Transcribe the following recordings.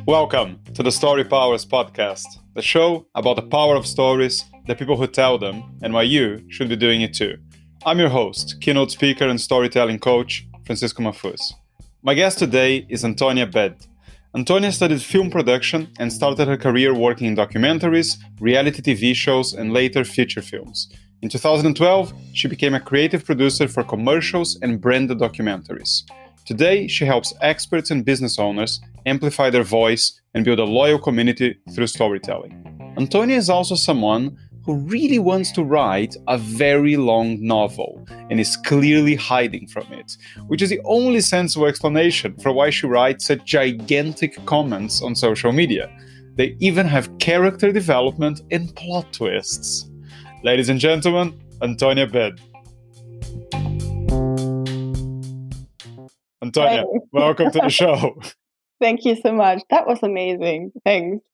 Welcome to the Storypowers podcast, the show about the power of stories, the people who tell them, and why you should be doing it too. I'm your host, keynote speaker and storytelling coach, Francisco Mahfuz. My guest today is Antonia Baedt. Antonia studied film production and started her career working in documentaries, reality TV shows, and later feature films. In 2012, she became a creative producer for commercials and branded documentaries. Today, she helps experts and business owners amplify their voice and build a loyal community through storytelling. Antonia is also someone who really wants to write a very long novel and is clearly hiding from it, which is the only sensible explanation for why she writes such gigantic comments on social media. They even have character development and plot twists. Ladies and gentlemen, Antonia Baedt. Antonia, welcome to the show. Thank you so much. That was amazing. Thanks.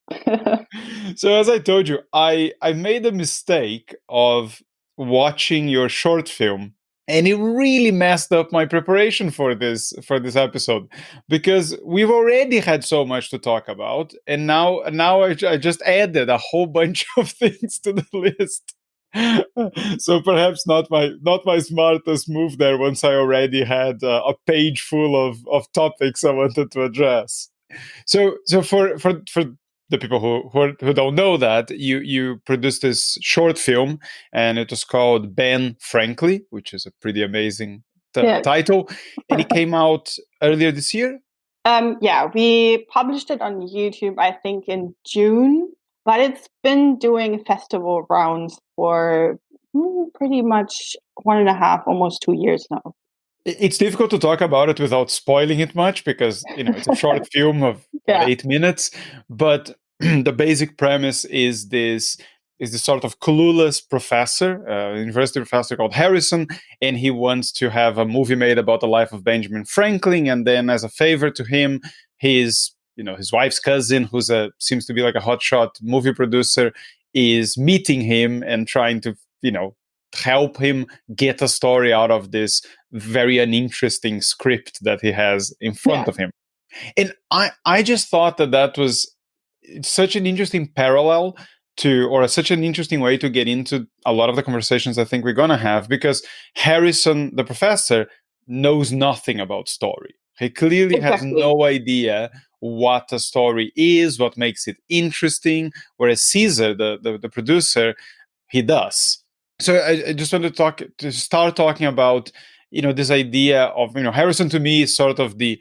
So as I told you, I made a mistake of watching your short film, and it really messed up my preparation for this episode, because we've already had so much to talk about, and now I just added a whole bunch of things to the list. So perhaps not my smartest move there, once I already had a page full of topics I wanted to address. So for the people who don't know that, you produced this short film, and it was called Ben Frankly, which is a pretty amazing title, and it came out earlier this year. We published it on YouTube, I think, in June. But it's been doing festival rounds for pretty much 1.5, almost 2 years now. It's difficult to talk about it without spoiling it much, because it's a short film of 8 minutes. But the basic premise is this sort of clueless professor, university professor called Harrison, and he wants to have a movie made about the life of Benjamin Franklin. And then, as a favor to him, his wife's cousin, who seems to be like a hotshot movie producer, is meeting him and trying to, help him get a story out of this very uninteresting script that he has in front of him. And I just thought that was such an interesting parallel or such an interesting way to get into a lot of the conversations I think we're going to have, because Harrison, the professor, knows nothing about story. He clearly has no idea what a story is, what makes it interesting, whereas Caesar, the producer, he does. So I just want to start talking about, this idea of, Harrison to me is sort of the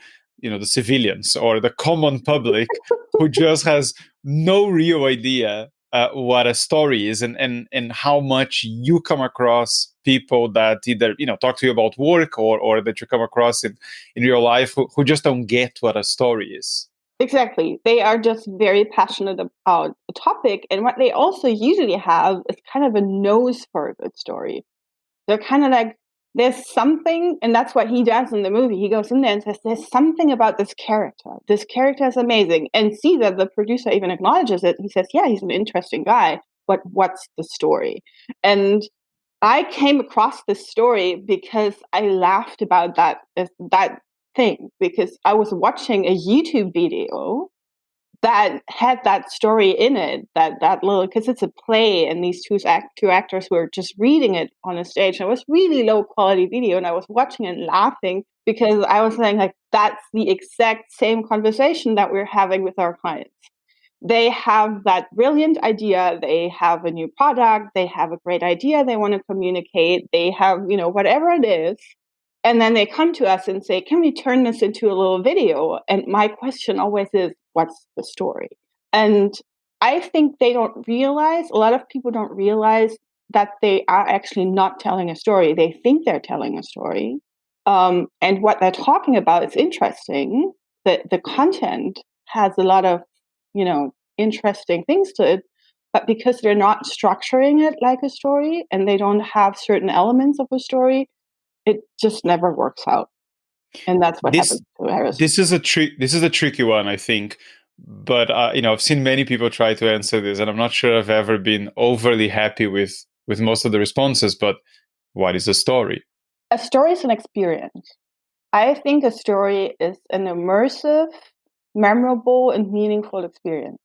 civilians or the common public who just has no real idea what a story is, and how much you come across people that either talk to you about work or that you come across in real life who just don't get what a story is. Exactly. They are just very passionate about the topic, and what they also usually have is kind of a nose for a good story. They're kind of like, there's something, and that's what he does in the movie. He goes in there and says, there's something about this character. This character is amazing. And Caesar, the producer, even acknowledges it. He says, yeah, he's an interesting guy, but what's the story? And I came across this story because I laughed about that thing, because I was watching a YouTube video that had that story in it, that little, because it's a play, and these two actors were just reading it on a stage. And it was really low quality video, and I was watching it and laughing, because I was saying, like, that's the exact same conversation that we're having with our clients. They have that brilliant idea, they have a new product, they have a great idea they want to communicate, they have, whatever it is. And then they come to us and say, can we turn this into a little video? And my question always is, what's the story? And I think a lot of people don't realize that they are actually not telling a story. They think they're telling a story. And what they're talking about is interesting. The content has a lot of, interesting things to it. But because they're not structuring it like a story, and they don't have certain elements of a story, it just never works out. And that's what happens to Harrison. This is a tricky one, I think. But I've seen many people try to answer this, and I'm not sure I've ever been overly happy with most of the responses. But what is a story? A story is an experience. I think a story is an immersive, memorable, and meaningful experience.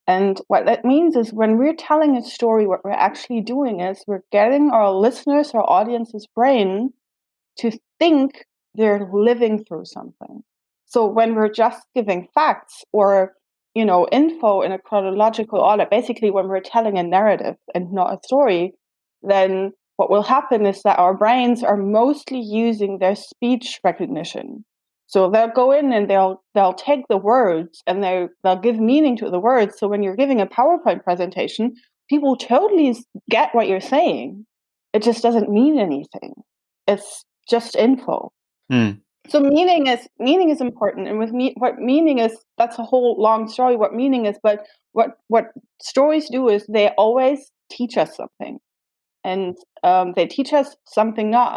And what that means is when we're telling a story, what we're actually doing is we're getting our listeners, our audience's brain to think they're living through something. So when we're just giving facts or, info in a chronological order, basically when we're telling a narrative and not a story, then what will happen is that our brains are mostly using their speech recognition. So they'll go in and they'll take the words and they'll give meaning to the words. So when you're giving a PowerPoint presentation, people totally get what you're saying. It just doesn't mean anything. It's just info. So meaning is important, and what meaning is, that's a whole long story. What meaning is, but what stories do is they always teach us something, and they teach us something not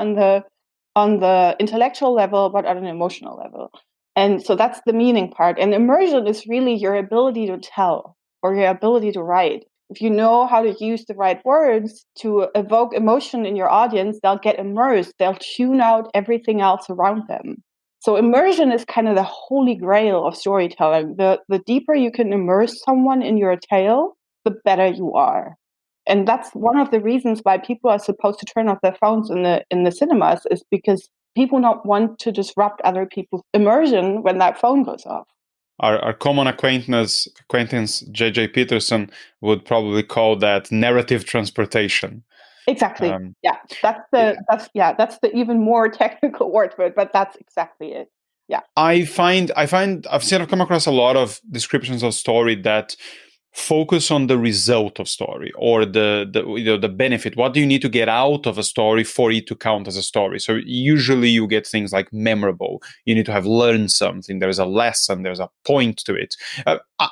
on the intellectual level, but on an emotional level. And so that's the meaning part. And immersion is really your ability to tell or your ability to write. If you know how to use the right words to evoke emotion in your audience, they'll get immersed. They'll tune out everything else around them. So immersion is kind of the holy grail of storytelling. The deeper you can immerse someone in your tale, the better you are. And that's one of the reasons why people are supposed to turn off their phones in the cinemas, is because people don't want to disrupt other people's immersion when that phone goes off. Our common acquaintance J.J. Peterson would probably call that narrative transportation. Exactly. That's the even more technical word for it, but that's exactly it. Yeah. I've come across a lot of descriptions of story that focus on the result of story, or the benefit. What do you need to get out of a story for it to count as a story? So usually you get things like memorable. You need to have learned something. There's a lesson. There's a point to it.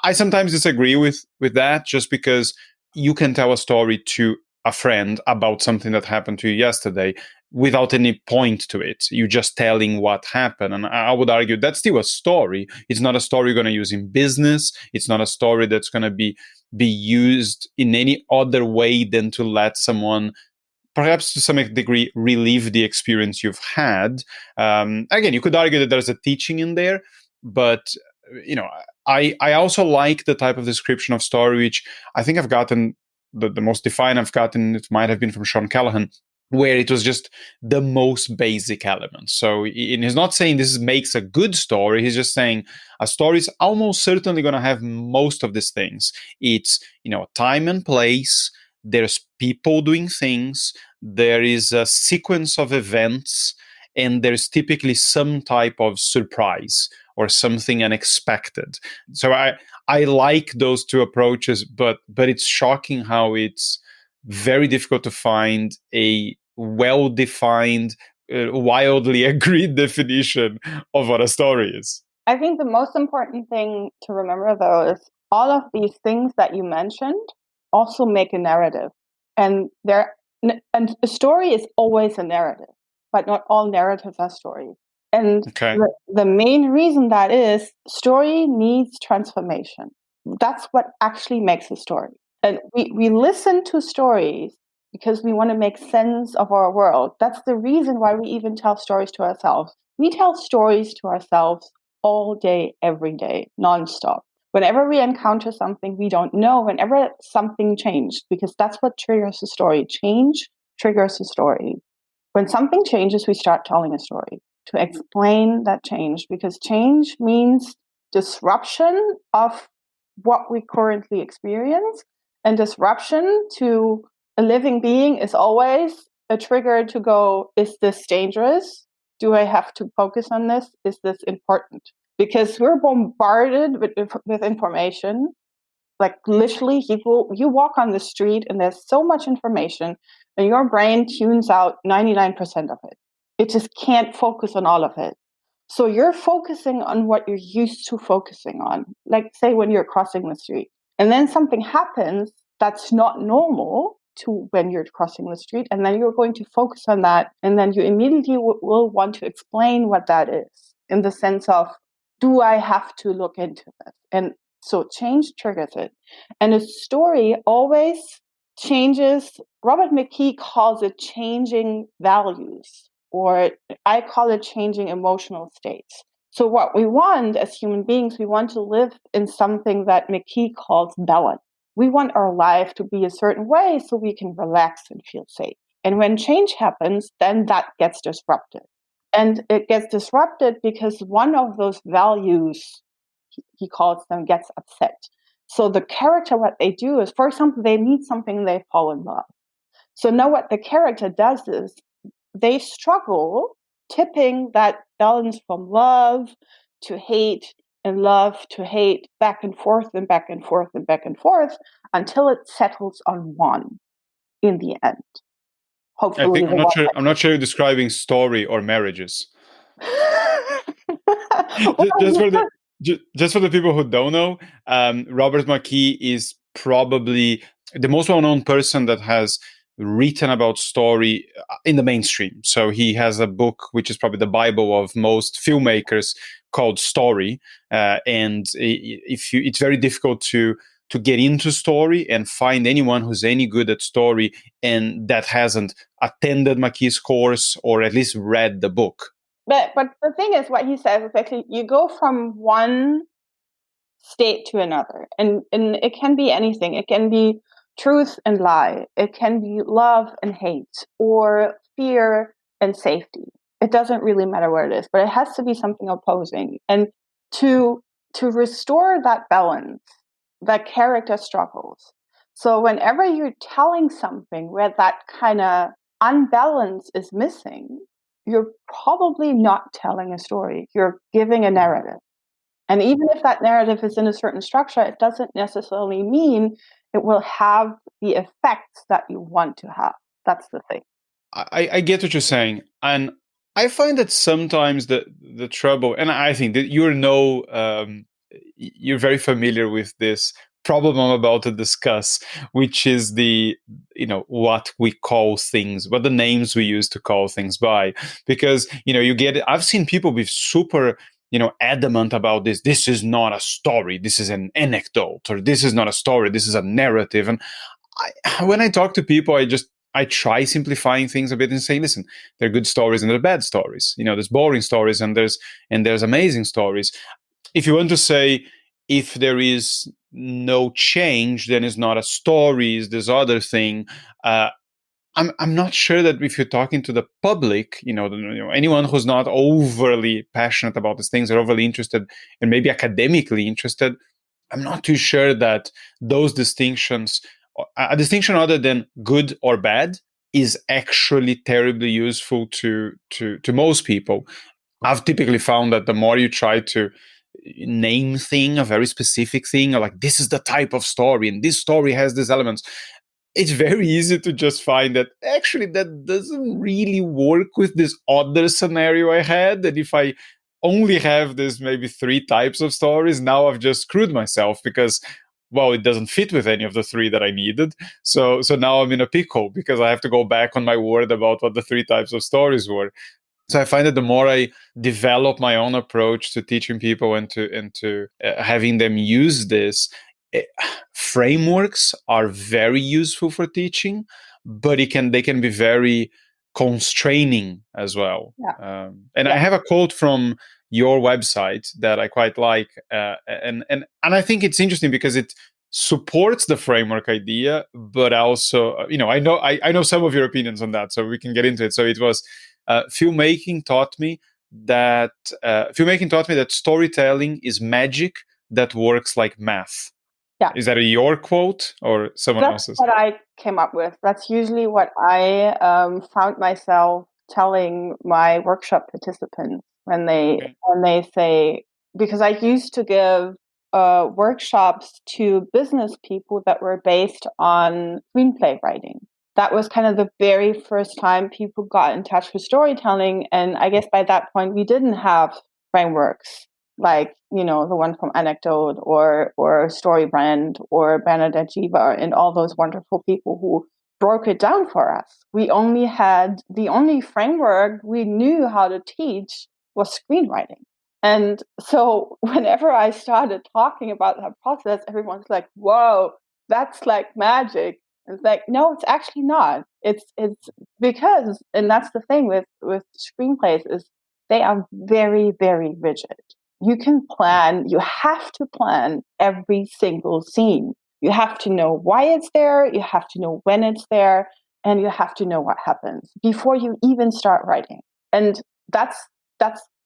I sometimes disagree with that, just because you can tell a story to a friend about something that happened to you yesterday without any point to it. You're just telling what happened. And I would argue that's still a story. It's not a story you're going to use in business. It's not a story that's going to be used in any other way than to let someone, perhaps to some degree, relive the experience you've had. Again, you could argue that there's a teaching in there, but I also like the type of description of story, which I think I've gotten the most defined I've gotten. It might have been from Sean Callahan, where it was just the most basic element. So he's not saying this makes a good story. He's just saying a story is almost certainly going to have most of these things. It's, time and place. There's people doing things. There is a sequence of events, and there's typically some type of surprise or something unexpected. So I like those two approaches, but it's shocking how it's very difficult to find a well-defined, wildly agreed definition of what a story is. I think the most important thing to remember, though, is all of these things that you mentioned also make a narrative. And a story is always a narrative, but not all narratives are stories. And the main reason that is, story needs transformation. That's what actually makes a story. And we listen to stories because we want to make sense of our world. That's the reason why we even tell stories to ourselves. We tell stories to ourselves all day, every day, nonstop. Whenever we encounter something we don't know, whenever something changed, because that's what triggers a story. Change triggers a story. When something changes, we start telling a story to explain that change, because change means disruption of what we currently experience. And disruption to a living being is always a trigger to go, is this dangerous? Do I have to focus on this? Is this important? Because we're bombarded with information. Like literally, you walk on the street and there's so much information, and your brain tunes out 99% of it. It just can't focus on all of it. So you're focusing on what you're used to focusing on. Like say when you're crossing the street, and then something happens that's not normal to when you're crossing the street, and then you're going to focus on that, and then you immediately will want to explain what that is, in the sense of, do I have to look into this? And so change triggers it. And a story always changes. Robert McKee calls it changing values. or I call it changing emotional states. So what we want as human beings, we want to live in something that McKee calls balance. We want our life to be a certain way so we can relax and feel safe. And when change happens, then that gets disrupted. And it gets disrupted because one of those values, he calls them, gets upset. So the character, what they do is, for example, they meet something, they fall in love. So now what the character does is they struggle tipping that balance from love to hate and love to hate, back and forth and back and forth and back and forth, until it settles on one in the end. I Hopefully, think I'm not sure you're describing story or marriages. Just for the just for the people who don't know, Robert McKee is probably the most well-known person that has written about story in the mainstream. So he has a book which is probably the Bible of most filmmakers called Story, and it's very difficult to get into story and find anyone who's any good at story and that hasn't attended McKee's course or at least read the book. But the thing is, what he says is actually you go from one state to another, and it can be anything. It can be truth and lie. It can be love and hate, or fear and safety. It doesn't really matter what it is, but it has to be something opposing. And to restore that balance, that character struggles. So whenever you're telling something where that kind of unbalance is missing, you're probably not telling a story. You're giving a narrative. And even if that narrative is in a certain structure, it doesn't necessarily mean it will have the effects that you want to have. That's the thing. I get what you're saying. And I find that sometimes the trouble, and I think that you're very familiar with this problem I'm about to discuss, which is what we call things, what the names we use to call things by. Because, I've seen people be super, adamant about this. This is not a story. This is an anecdote, or this is not a story. This is a narrative. And when I talk to people, I try simplifying things a bit and saying, listen, there are good stories and there are bad stories. There's boring stories and there's amazing stories. If you want to say, if there is no change, then it's not a story, it's this other thing. I'm not sure that if you're talking to the public, anyone who's not overly passionate about these things or overly interested and maybe academically interested, I'm not too sure that those distinctions, a distinction other than good or bad, is actually terribly useful to most people. I've typically found that the more you try to name a very specific thing, or like this is the type of story and this story has these elements, it's very easy to just find that actually that doesn't really work with this other scenario I had. And if I only have this maybe 3 types of stories, now I've just screwed myself because, well, it doesn't fit with any of the 3 that I needed. So now I'm in a pickle because I have to go back on my word about what the 3 types of stories were. So I find that the more I develop my own approach to teaching people and to having them use this, frameworks are very useful for teaching, but they can be very constraining as well. Yeah. And I have a quote from your website that I quite like, and I think it's interesting because it supports the framework idea, but also, I know some of your opinions on that, so we can get into it. So it was filmmaking taught me that storytelling is magic that works like math. Yeah. Is that your quote or someone else's? That's what I came up with. That's usually what I found myself telling my workshop participants when they say, because I used to give workshops to business people that were based on screenplay writing. That was kind of the very first time people got in touch with storytelling. And I guess by that point, we didn't have frameworks like, the one from Anecdote or Storybrand or Bernadette Jeevar and all those wonderful people who broke it down for us. The only framework we knew how to teach was screenwriting. And so whenever I started talking about that process, everyone's like, whoa, that's like magic. It's like, no, it's actually not. It's because, and that's the thing with screenplays, is they are very, very rigid. You have to plan every single scene. You have to know why it's there, you have to know when it's there, and you have to know what happens before you even start writing. And that's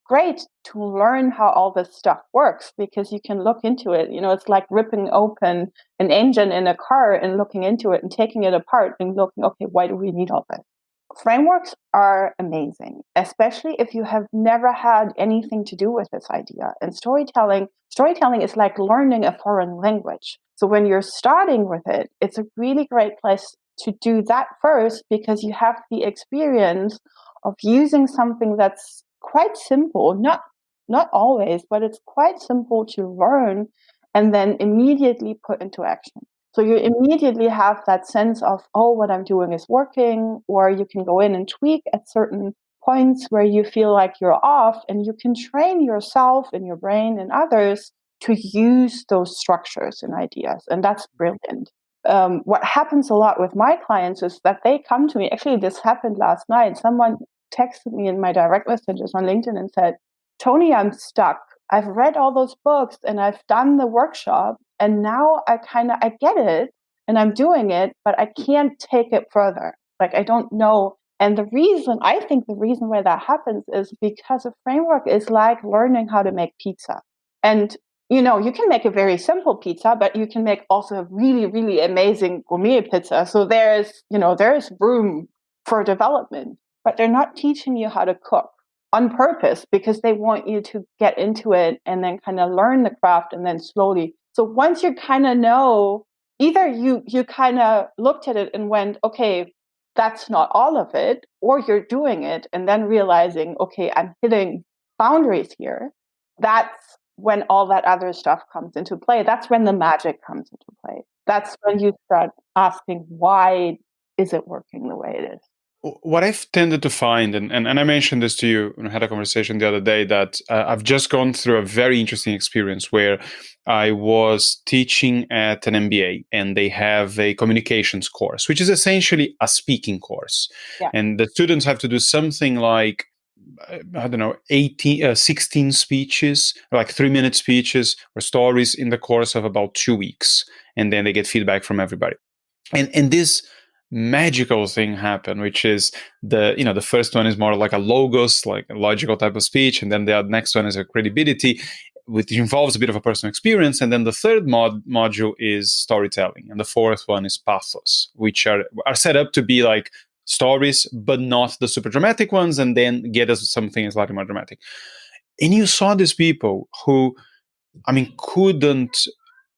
great to learn how all this stuff works, because you can look into it. It's like ripping open an engine in a car and looking into it and taking it apart and looking, okay, why do we need all this? Frameworks are amazing, especially if you have never had anything to do with this idea. And storytelling is like learning a foreign language. So when you're starting with it, it's a really great place to do that first, because you have the experience of using something that's quite simple, not always, but it's quite simple to learn and then immediately put into action. So you immediately have that sense of, oh, what I'm doing is working, or you can go in and tweak at certain points where you feel like you're off, and you can train yourself and your brain and others to use those structures and ideas. And that's brilliant. What happens a lot with my clients is that they come to me. Actually, this happened last night. Someone texted me in my direct messages on LinkedIn and said, Tony, I'm stuck. I've read all those books and I've done the workshop, and now I get it and I'm doing it, but I can't take it further. Like, I don't know. And I think the reason why that happens is because a framework is like learning how to make pizza. And you can make a very simple pizza, but you can make also a really, really amazing gourmet pizza. So there's room for development, but they're not teaching you how to cook on purpose, because they want you to get into it and then kind of learn the craft, and then slowly. So once you kind of know, either you kind of looked at it and went, okay, that's not all of it, or you're doing it and then realizing, okay, I'm hitting boundaries here. That's when all that other stuff comes into play. That's when the magic comes into play. That's when you start asking, why is it working the way it is? What I've tended to find, and I mentioned this to you when I had a conversation the other day, that I've just gone through a very interesting experience where I was teaching at an MBA, and they have a communications course, which is essentially a speaking course. Yeah. And the students have to do something like, I don't know, 16 speeches, like 3-minute speeches or stories in the course of about 2 weeks. And then they get feedback from everybody. And this magical thing happened, which is the first one is more like a logos, like a logical type of speech, and then the next one is a credibility, which involves a bit of a personal experience, and then the third module is storytelling, and the fourth one is pathos, which are set up to be like stories, but not the super dramatic ones, and then get us something slightly more dramatic. And you saw these people who, couldn't.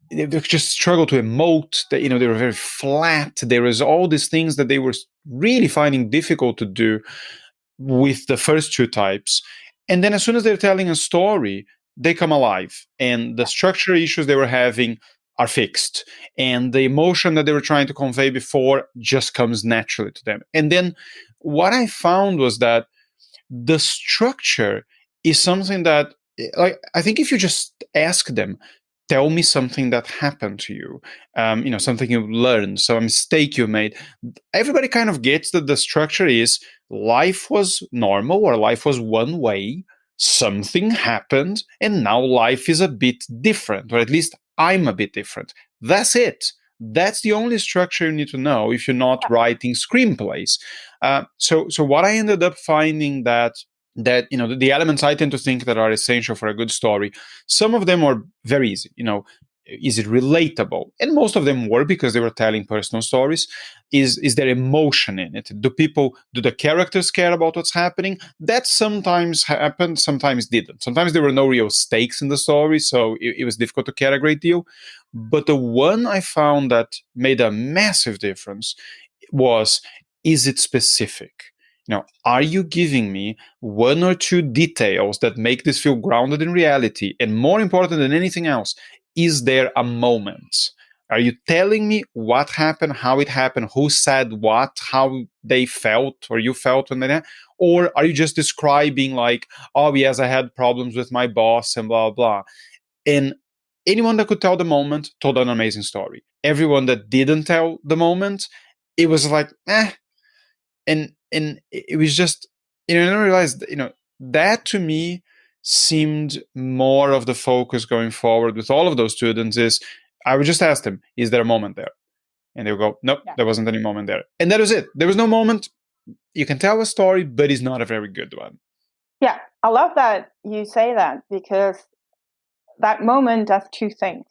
They just struggled to emote. They were very flat. There was all these things that they were really finding difficult to do with the first two types. And then as soon as they're telling a story, they come alive. And the structure issues they were having are fixed. And the emotion that they were trying to convey before just comes naturally to them. And then what I found was that the structure is something that, like, I think if you just ask them, tell me something that happened to you, something you learned, some mistake you made. Everybody kind of gets that the structure is life was normal, or life was one way, something happened, and now life is a bit different, or at least I'm a bit different. That's it. That's the only structure you need to know if you're not writing screenplays. So what I ended up finding that the elements I tend to think that are essential for a good story, some of them are very easy. Is it relatable? And most of them were, because they were telling personal stories. Is there emotion in it? Do the characters care about what's happening? That sometimes happened, sometimes didn't. Sometimes there were no real stakes in the story, so it was difficult to care a great deal. But the one I found that made a massive difference was, is it specific? Are you giving me one or two details that make this feel grounded in reality? And more important than anything else, is there a moment? Are you telling me what happened, how it happened, who said what, how they felt or you felt when they, or are you just describing like, oh yes, I had problems with my boss and blah, blah. And anyone that could tell the moment told an amazing story. Everyone that didn't tell the moment, it was like, and it was just, and I realized, that to me seemed more of the focus going forward with all of those students. Is I would just ask them, is there a moment there? And they would go, nope, there wasn't any moment there. And that was it. There was no moment. You can tell a story, but it's not a very good one. Yeah, I love that you say that, because that moment does two things.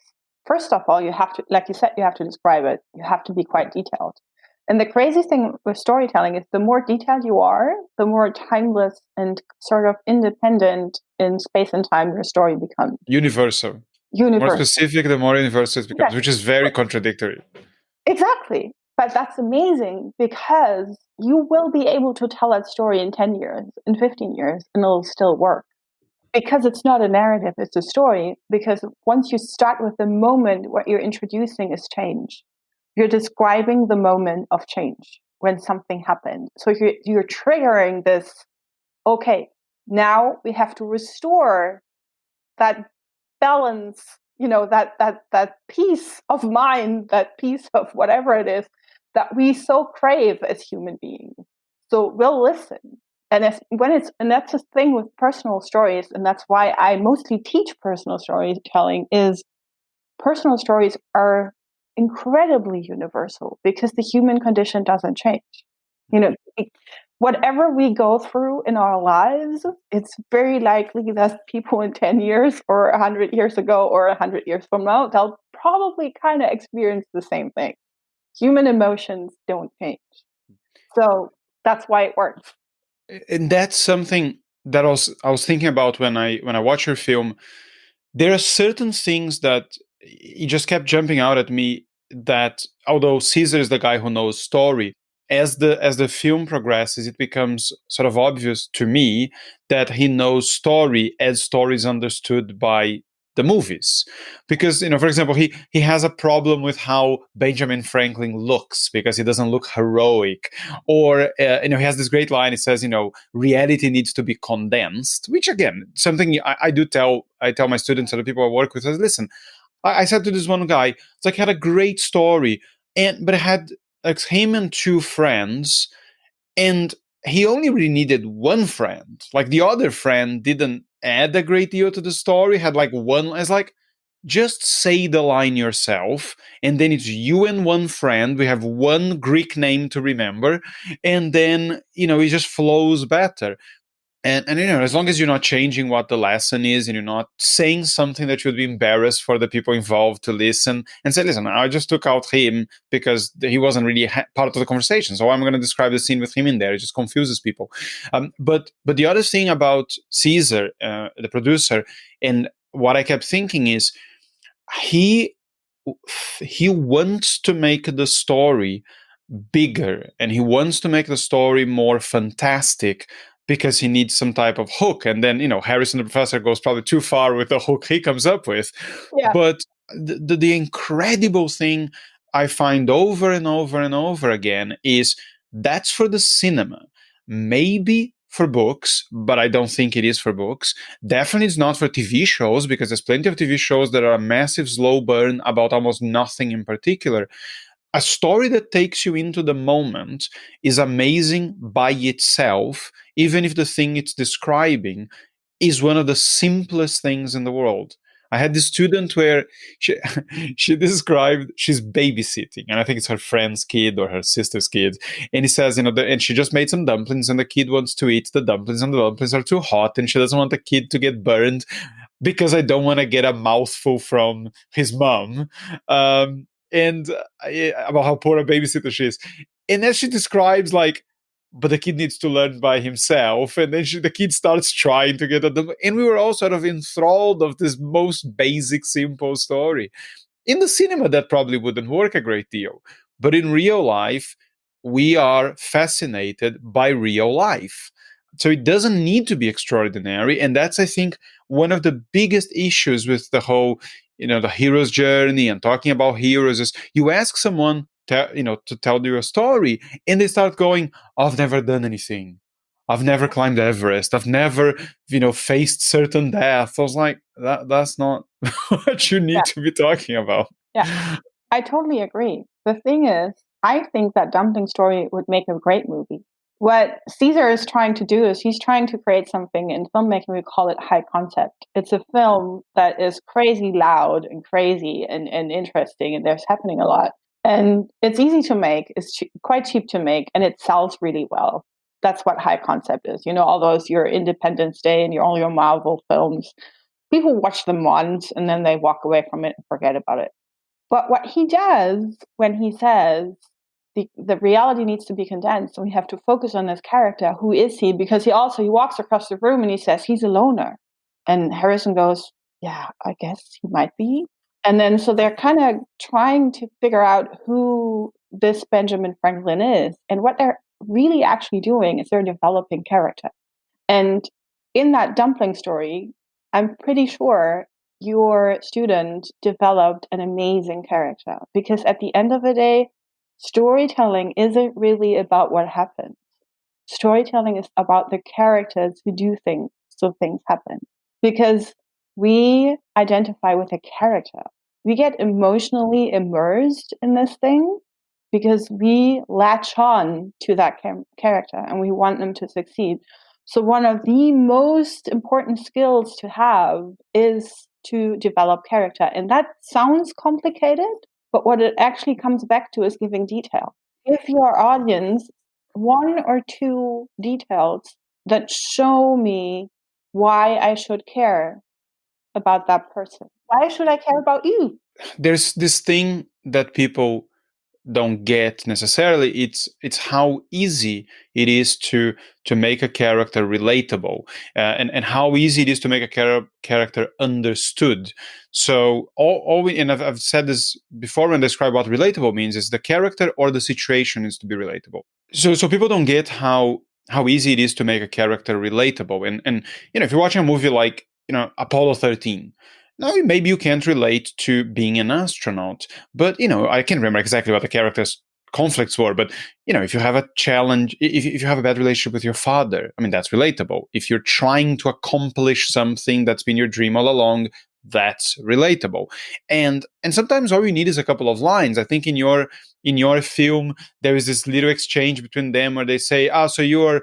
First of all, you have to, like you said, you have to describe it. You have to be quite detailed. And the crazy thing with storytelling is the more detailed you are, the more timeless and sort of independent in space and time your story becomes. Universal. More specific, the more universal it becomes, which is very contradictory. Exactly. But that's amazing, because you will be able to tell that story in 10 years, in 15 years, and it'll still work. Because it's not a narrative, it's a story. Because once you start with the moment, what you're introducing is change. You're describing the moment of change when something happened. So you're triggering this, okay, now we have to restore that balance, that peace of mind, that peace of whatever it is that we so crave as human beings. So we'll listen. And that's the thing with personal stories, and that's why I mostly teach personal storytelling, is personal stories are incredibly universal, because the human condition doesn't change. Whatever we go through in our lives, it's very likely that people in 10 years or 100 years ago or 100 years from now, they'll probably kind of experience the same thing. Human emotions don't change. So that's why it works. And that's something that I was thinking about when I watch your film. There are certain things that it just kept jumping out at me, that although Caesar is the guy who knows story, as the film progresses, it becomes sort of obvious to me that he knows story as stories understood by the movies. Because, for example, he has a problem with how Benjamin Franklin looks, because he doesn't look heroic. Or he has this great line. He says, reality needs to be condensed, which, again, something I tell my students and the people I work with. I says, listen, I said to this one guy, it's like, he had a great story, but it had like him and two friends, and he only really needed one friend. Like, the other friend didn't add a great deal to the story, had like one. It's like, just say the line yourself, and then it's you and one friend. We have one Greek name to remember, and then it just flows better. And as long as you're not changing what the lesson is, and you're not saying something that would be embarrassed for the people involved to listen, and say, listen, I just took out him because he wasn't really part of the conversation, so I'm going to describe the scene with him in there. It just confuses people. But the other thing about Caesar, the producer, and what I kept thinking is, he wants to make the story bigger, and he wants to make the story more fantastic, because he needs some type of hook. And then, Harrison the Professor goes probably too far with the hook he comes up with. Yeah. But the incredible thing I find over and over and over again is, that's for the cinema. Maybe for books, but I don't think it is for books. Definitely it's not for TV shows, because there's plenty of TV shows that are a massive slow burn about almost nothing in particular. A story that takes you into the moment is amazing by itself, even if the thing it's describing is one of the simplest things in the world. I had this student where she described, she's babysitting, and I think it's her friend's kid or her sister's kid. And he says, and she just made some dumplings, and the kid wants to eat the dumplings, and the dumplings are too hot, and she doesn't want the kid to get burned, because I don't want to get a mouthful from his mom. And about how poor a babysitter she is. And then she describes, like, but the kid needs to learn by himself. And then the kid starts trying to get at them. And we were all sort of enthralled of this most basic, simple story. In the cinema, that probably wouldn't work a great deal. But in real life, we are fascinated by real life. So it doesn't need to be extraordinary. And that's, I think, one of the biggest issues with the whole, the hero's journey and talking about heroes, is you ask someone to tell you a story, and they start going, oh, I've never done anything. I've never climbed Everest. I've never, faced certain death. I was like, that's not what you need to be talking about. Yeah, I totally agree. The thing is, I think that Dumpling Story would make a great movie. What Caesar is trying to do is he's trying to create something in filmmaking. We call it high concept. It's a film that is crazy loud and crazy and interesting, and there's happening a lot. And it's easy to make. It's quite cheap to make, and it sells really well. That's what high concept is. All those your Independence Day and all your Marvel films. People watch them once and then they walk away from it and forget about it. But what he does when he says the reality needs to be condensed and we have to focus on this character, who is he? Because he walks across the room and he says he's a loner. And Harrison goes, yeah, I guess he might be. And then so they're kind of trying to figure out who this Benjamin Franklin is. And what they're really actually doing is they're developing character. And in that Dumpling Story, I'm pretty sure your student developed an amazing character, because at the end of the day, storytelling isn't really about what happens. Storytelling is about the characters who do things so things happen, because we identify with a character. We get emotionally immersed in this thing because we latch on to that character and we want them to succeed. So one of the most important skills to have is to develop character. And that sounds complicated, but what it actually comes back to is giving detail. Give your audience one or two details that show me why I should care about that person. Why should I care about you? There's this thing that people don't get necessarily. It's how easy it is to make a character relatable, and how easy it is to make a character understood. So and I've said this before when I describe what relatable means, is the character or the situation needs to be relatable. So people don't get how easy it is to make a character relatable. And if you're watching a movie like Apollo 13, now, maybe you can't relate to being an astronaut, but, I can't remember exactly what the character's conflicts were, but, if you have a challenge, if you have a bad relationship with your father, I mean, that's relatable. If you're trying to accomplish something that's been your dream all along, that's relatable. And sometimes all you need is a couple of lines. I think in your film, there is this little exchange between them where they say, so you're,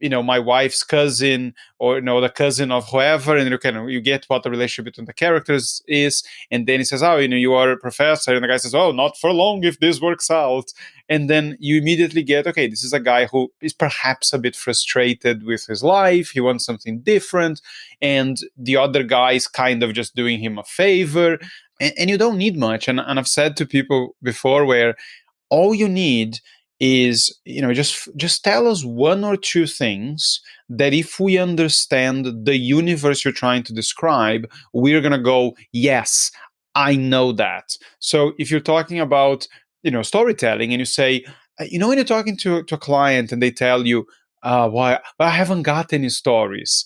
my wife's cousin, or the cousin of whoever, and you get what the relationship between the characters is. And then he says, you are a professor, and the guy says, oh, not for long if this works out. And then you immediately get, okay, this is a guy who is perhaps a bit frustrated with his life. He wants something different, and the other guy is kind of just doing him a favor. And you don't need much. And I've said to people before, where all you need is just tell us one or two things that, if we understand the universe you're trying to describe, we're gonna go, yes, I know that. So if you're talking about storytelling, and you say, when you're talking to a client and they tell you, why I haven't got any stories,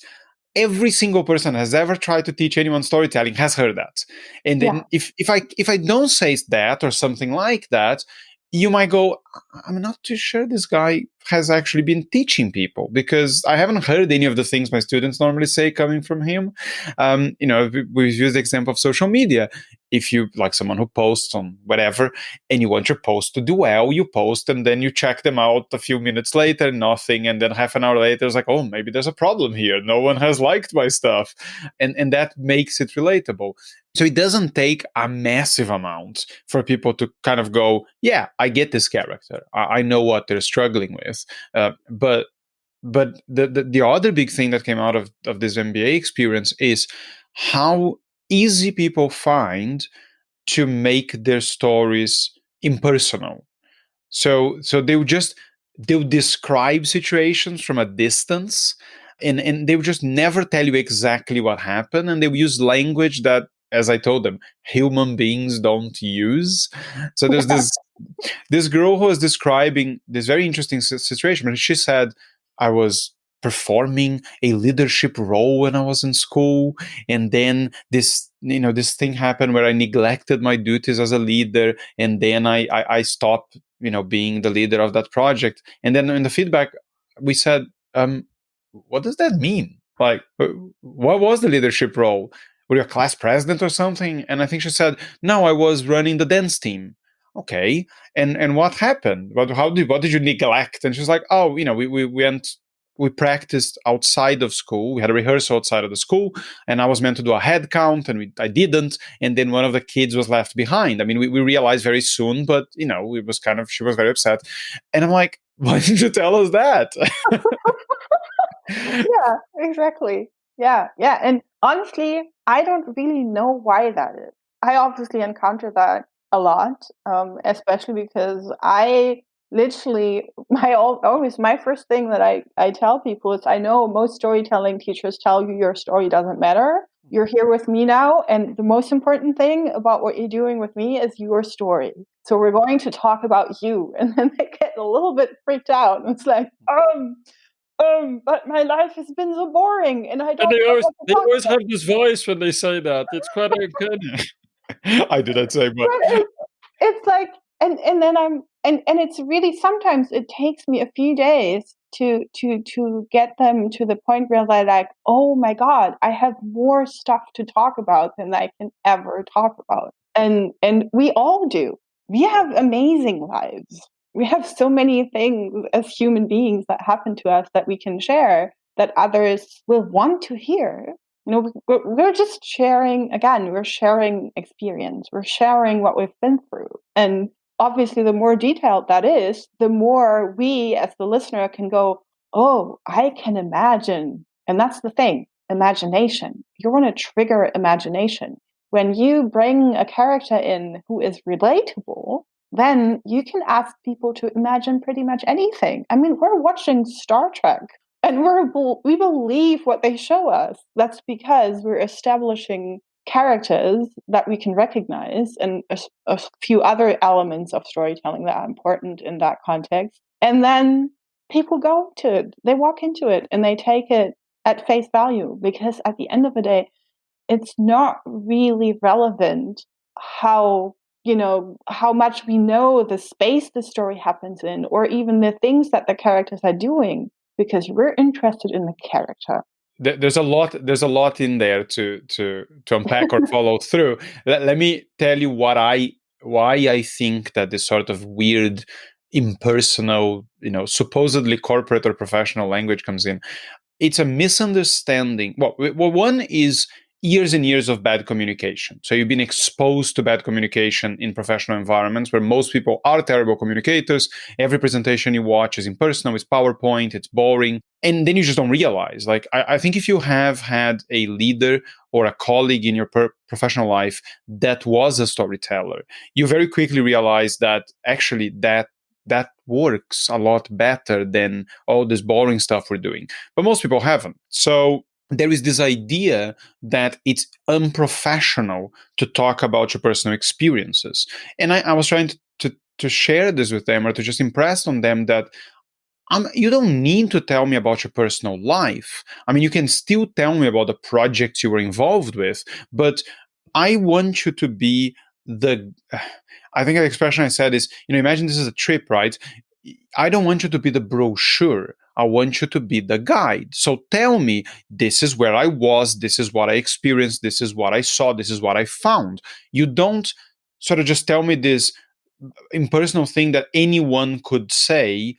every single person has ever tried to teach anyone storytelling has heard that. And then if I don't say that or something like that, you might go, I'm not too sure this guy has actually been teaching people, because I haven't heard any of the things my students normally say coming from him. We've used the example of social media. If you like someone who posts on whatever, and you want your post to do well, you post, and then you check them out a few minutes later, nothing. And then half an hour later, it's like, oh, maybe there's a problem here. No one has liked my stuff. And that makes it relatable. So it doesn't take a massive amount for people to kind of go, yeah, I get this character. I know what they're struggling with. But the other big thing that came out of this MBA experience is how easy people find to make their stories impersonal. So they'll describe situations from a distance, and they will just never tell you exactly what happened, and they'll use language that, as I told them, human beings don't use. So there's this girl who was describing this very interesting situation, and she said, I was performing a leadership role when I was in school, and then this thing happened where I neglected my duties as a leader, and then I stopped being the leader of that project. And then in the feedback we said, what does that mean? Like, what was the leadership role? Were you a class president or something? And I think she said, no, I was running the dance team. Okay. And what happened? What did you neglect? And she's like, oh, we practiced outside of school. We had a rehearsal outside of the school, and I was meant to do a head count, and I didn't. And then one of the kids was left behind. I mean, we realized very soon, but it was she was very upset. And I'm like, why didn't you tell us that? Yeah, exactly. Yeah, yeah. And honestly, I don't really know why that is. I obviously encounter that a lot, especially because I literally my first thing that I tell people is, I know most storytelling teachers tell you your story doesn't matter. You're here with me now, and the most important thing about what you're doing with me is your story. So we're going to talk about you. And then they get a little bit freaked out. And it's like, but my life has been so boring, and I don't know what to they talk always about. have this voice when they say that. It's quite uncanny. I do that same, but It's like, and then and it's really, sometimes it takes me a few days to get them to the point where they're like, oh my God, I have more stuff to talk about than I can ever talk about. And we all do. We have amazing lives. We have so many things as human beings that happen to us that we can share, that others will want to hear. We're just sharing, again, we're sharing experience. We're sharing what we've been through. And obviously, the more detailed that is, the more we as the listener can go, oh, I can imagine. And that's the thing, imagination. You want to trigger imagination. When you bring a character in who is relatable, then you can ask people to imagine pretty much anything. I mean, we're watching Star Trek, and we believe what they show us. That's because we're establishing characters that we can recognize, and a few other elements of storytelling that are important in that context. And then people go to it, they walk into it, and they take it at face value, because at the end of the day, it's not really relevant how how much we know the space the story happens in, or even the things that the characters are doing, because we're interested in the character. There's a lot in there to unpack or follow through. Let me tell you why I think that this sort of weird, impersonal, supposedly corporate or professional language comes in. It's a misunderstanding. Well, one is years and years of bad communication. So you've been exposed to bad communication in professional environments where most people are terrible communicators. Every presentation you watch is impersonal, it's PowerPoint, it's boring. And then you just don't realize. Like, I think if you have had a leader or a colleague in your professional life that was a storyteller, you very quickly realize that actually that works a lot better than all this boring stuff we're doing. But most people haven't. So there is this idea that it's unprofessional to talk about your personal experiences. And I was trying to share this with them, or to just impress on them that you don't need to tell me about your personal life. I mean, you can still tell me about the projects you were involved with, but I want you to be I think the expression I said is, imagine this is a trip, right? I don't want you to be the brochure. I want you to be the guide. So tell me, this is where I was, this is what I experienced, this is what I saw, this is what I found. You don't sort of just tell me this impersonal thing that anyone could say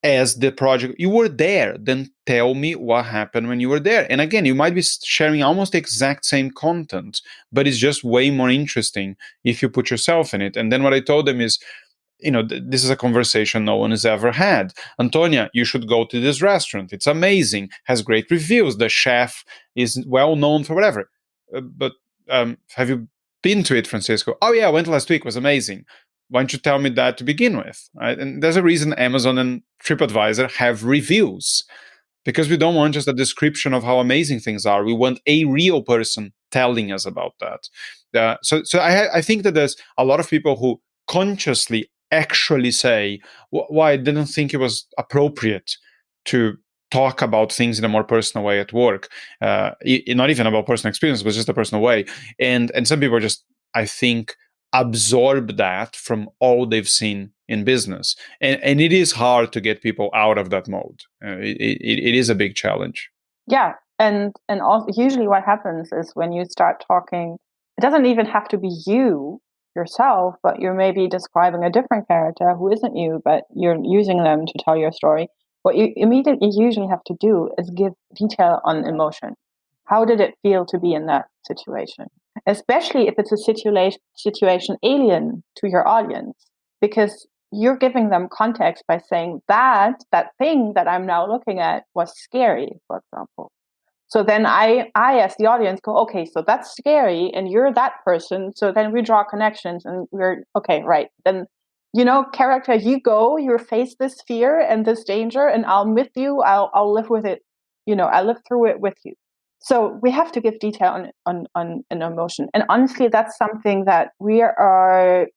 as the project. You were there, then tell me what happened when you were there. And again, you might be sharing almost the exact same content, but it's just way more interesting if you put yourself in it. And then what I told them is, this is a conversation no one has ever had. Antonia, you should go to this restaurant. It's amazing, has great reviews. The chef is well known for whatever. But have you been to it, Francisco? Oh yeah, I went last week. It was amazing. Why don't you tell me that to begin with? Right? And there's a reason Amazon and TripAdvisor have reviews, because we don't want just a description of how amazing things are. We want a real person telling us about that. So I think that there's a lot of people who consciously actually say, why I didn't think it was appropriate to talk about things in a more personal way at work. Not even about personal experience, but just a personal way. And some people are just, I think, absorb that from all they've seen in business. And it is hard to get people out of that mode. It is a big challenge. Yeah. And also usually what happens is when you start talking, it doesn't even have to be you yourself, but you're maybe describing a different character who isn't you, but you're using them to tell your story. What you immediately usually have to do is give detail on emotion. How did it feel to be in that situation? Especially if it's a situation alien to your audience, because you're giving them context by saying that thing that I'm now looking at was scary, for example. So then I as the audience go, okay, so that's scary and you're that person. So then we draw connections and we're okay, right. Then, character, you face this fear and this danger and I'm with you. I'll live with it. I live through it with you. So we have to give detail on an emotion. And honestly, that's something that we are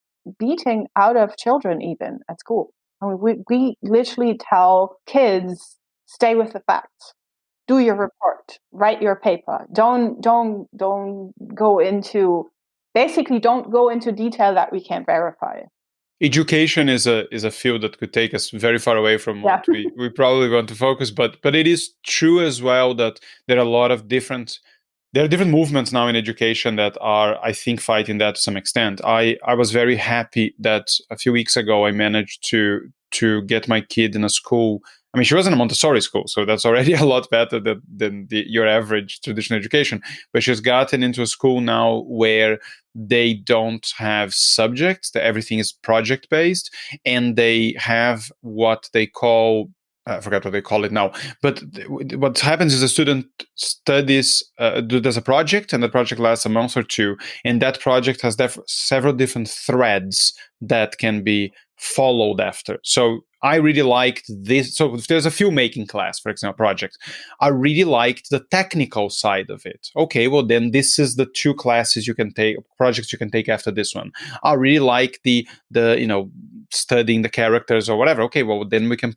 beating out of children even at school. I mean, we literally tell kids, stay with the facts. Do your report, write your paper. Don't go into detail that we can't verify. Education is a field that could take us very far away from what we probably want to focus, but it is true as well that there are a lot of different movements now in education that are, I think, fighting that to some extent. I was very happy that a few weeks ago I managed to get my kid in a school. I mean, she was in a Montessori school, so that's already a lot better than your average traditional education. But she's gotten into a school now where they don't have subjects, that everything is project-based, and they have what they call, I forgot what they call it now, but what happens is a student studies, does a project, and the project lasts a month or two, and that project has several different threads that can be followed after. So I really liked this. So if there's a filmmaking class, for example, project, I really liked the technical side of it. Okay, well then this is the two classes you can take, projects you can take after this one. I really like the studying the characters or whatever. Okay, well then we can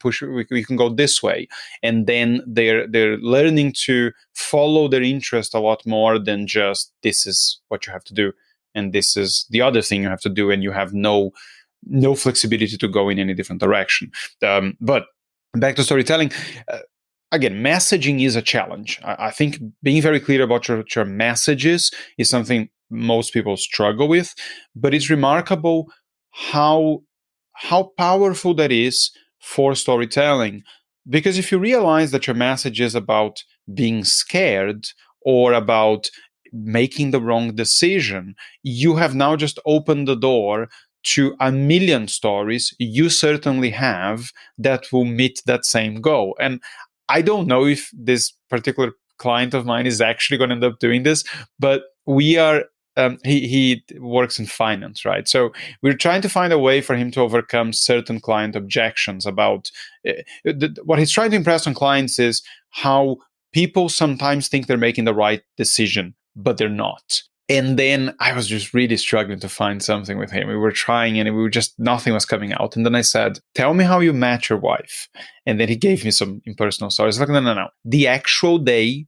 we can go this way, and then they're learning to follow their interest a lot more than just this is what you have to do and this is the other thing you have to do, and you have no flexibility to go in any different direction. But back to storytelling, again, messaging is a challenge. I think being very clear about your messages is something most people struggle with, but it's remarkable how powerful that is for storytelling. Because if you realize that your message is about being scared or about making the wrong decision, you have now just opened the door to a million stories you certainly have that will meet that same goal. And I don't know if this particular client of mine is actually going to end up doing this, but we are he works in finance, right? So we're trying to find a way for him to overcome certain client objections about what he's trying to impress on clients is how people sometimes think they're making the right decision, but they're not. And then I was just really struggling to find something with him. We were trying and nothing was coming out. And then I said, tell me how you met your wife. And then he gave me some impersonal stories. I was like, no. The actual day,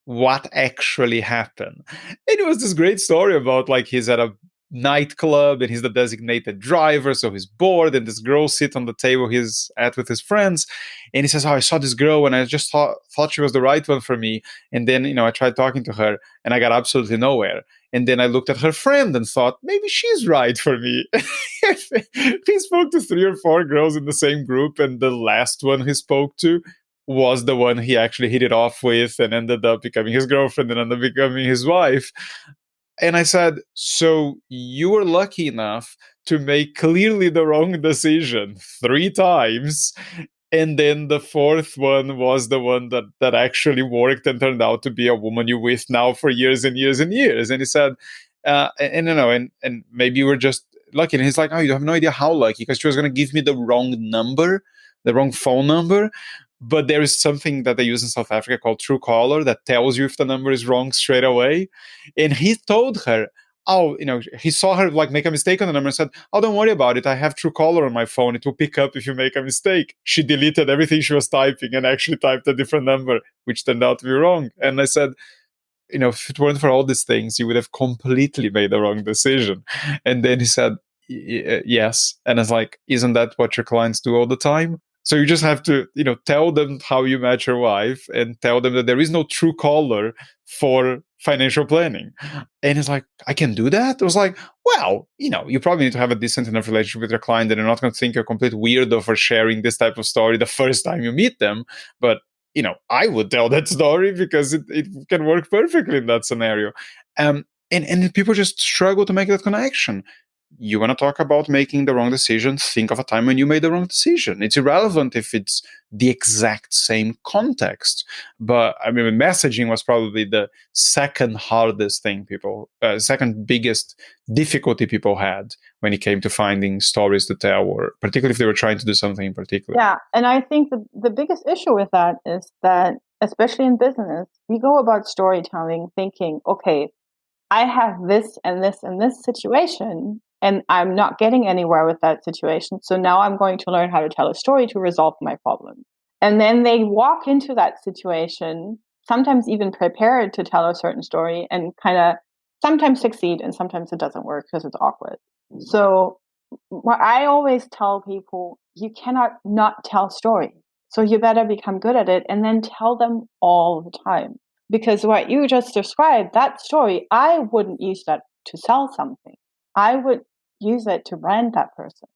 what actually happened? And it was this great story about like he's at a nightclub and he's the designated driver, so he's bored, and this girl sits on the table he's at with his friends, and he says, I saw this girl and I just thought she was the right one for me, and then I tried talking to her and I got absolutely nowhere, and then I looked at her friend and thought maybe she's right for me. He spoke to 3 or 4 girls in the same group, and the last one he spoke to was the one he actually hit it off with and ended up becoming his girlfriend and ended up becoming his wife. And I said, so you were lucky enough to make clearly the wrong decision 3 times. And then the 4th one was the one that actually worked and turned out to be a woman you're with now for years and years and years. And he said, and maybe you were just lucky. And he's like, oh, you have no idea how lucky, because she was going to give me the wrong number, the wrong phone number. But there is something that they use in South Africa called Truecaller that tells you if the number is wrong straight away. And he told her, he saw her like make a mistake on the number and said, oh, don't worry about it. I have Truecaller on my phone. It will pick up if you make a mistake. She deleted everything she was typing and actually typed a different number, which turned out to be wrong. And I said, if it weren't for all these things, you would have completely made the wrong decision. And then he said, yes. And it's like, isn't that what your clients do all the time? So you just have to, tell them how you met your wife and tell them that there is no true color for financial planning. And it's like, I can do that? I was like, well, you probably need to have a decent enough relationship with your client that they're not going to think you're a complete weirdo for sharing this type of story the first time you meet them. But, I would tell that story because it can work perfectly in that scenario. And people just struggle to make that connection. You want to talk about making the wrong decision, think of a time when you made the wrong decision. It's irrelevant if it's the exact same context. But I mean, messaging was probably the second hardest thing second biggest difficulty people had when it came to finding stories to tell, or particularly if they were trying to do something in particular. Yeah, and I think the biggest issue with that is that, especially in business, we go about storytelling thinking, okay, I have this and this and this situation, and I'm not getting anywhere with that situation. So now I'm going to learn how to tell a story to resolve my problem. And then they walk into that situation, sometimes even prepared to tell a certain story, and kind of sometimes succeed and sometimes it doesn't work because it's awkward. So what I always tell people, you cannot not tell stories. So you better become good at it and then tell them all the time. Because what you just described, that story, I wouldn't use that to sell something. I would use it to brand that person.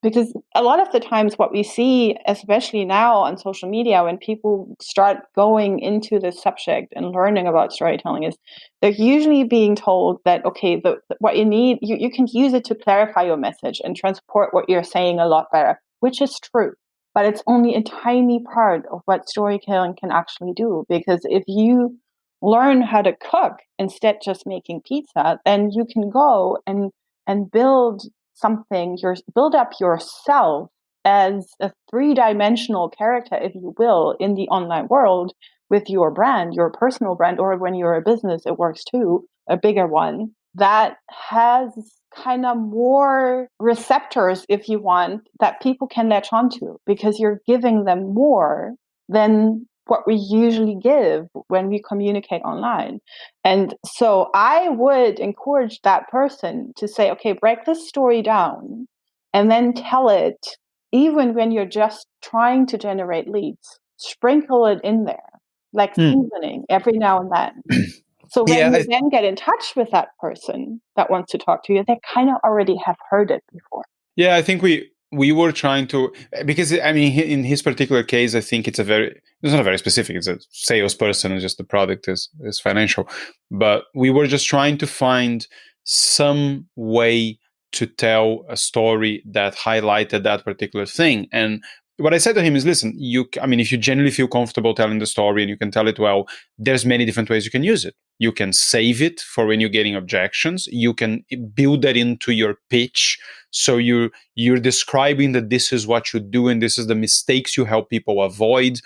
Because a lot of the times what we see, especially now on social media, when people start going into this subject and learning about storytelling, is they're usually being told that, okay, what you need, you can use it to clarify your message and transport what you're saying a lot better, which is true. But it's only a tiny part of what storytelling can actually do. Because if you learn how to cook instead just making pizza, then you can go and build something, build up yourself as a three-dimensional character, if you will, in the online world with your brand, your personal brand, or when you're a business, it works too, a bigger one that has kind of more receptors, if you want, that people can latch onto, because you're giving them more than what we usually give when we communicate online. And so I would encourage that person to say, okay, break this story down and then tell it, even when you're just trying to generate leads. Sprinkle it in there, like seasoning every now and then. So when you then get in touch with that person that wants to talk to you, they kind of already have heard it before. Yeah, I think we were trying to, because I mean, in his particular case, I think it's not a very specific, it's a salesperson, and just the product is financial. But we were just trying to find some way to tell a story that highlighted that particular thing. And what I said to him is, listen, if you genuinely feel comfortable telling the story and you can tell it well, there's many different ways you can use it. You can save it for when you're getting objections. You can build that into your pitch. So you're describing that this is what you do and this is the mistakes you help people avoid.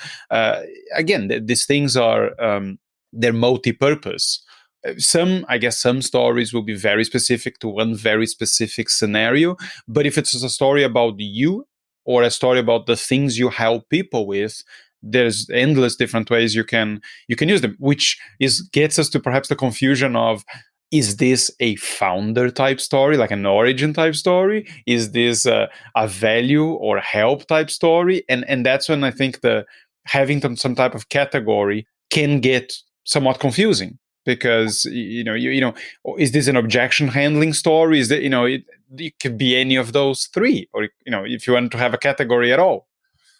Again, these things are, they're multi-purpose. Some stories will be very specific to one very specific scenario. But if it's a story about you, or a story about the things you help people with, there's endless different ways you can use them, which gets us to perhaps the confusion of, is this a founder type story, like an origin type story? Is this a value or help type story? And that's when I think having some type of category can get somewhat confusing. Because is this an objection handling story? Is that it could be any of those three, or if you want to have a category at all.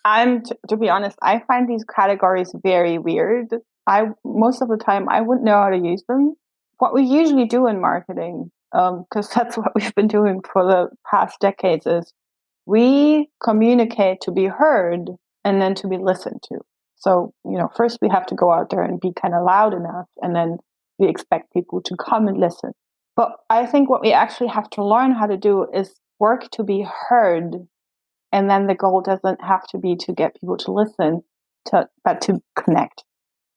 To be honest, I find these categories very weird. Most of the time I wouldn't know how to use them. What we usually do in marketing, because that's what we've been doing for the past decades, is we communicate to be heard and then to be listened to. So first we have to go out there and be kind of loud enough, and then we expect people to come and listen. But I think what we actually have to learn how to do is work to be heard. And then the goal doesn't have to be to get people to listen, but to connect,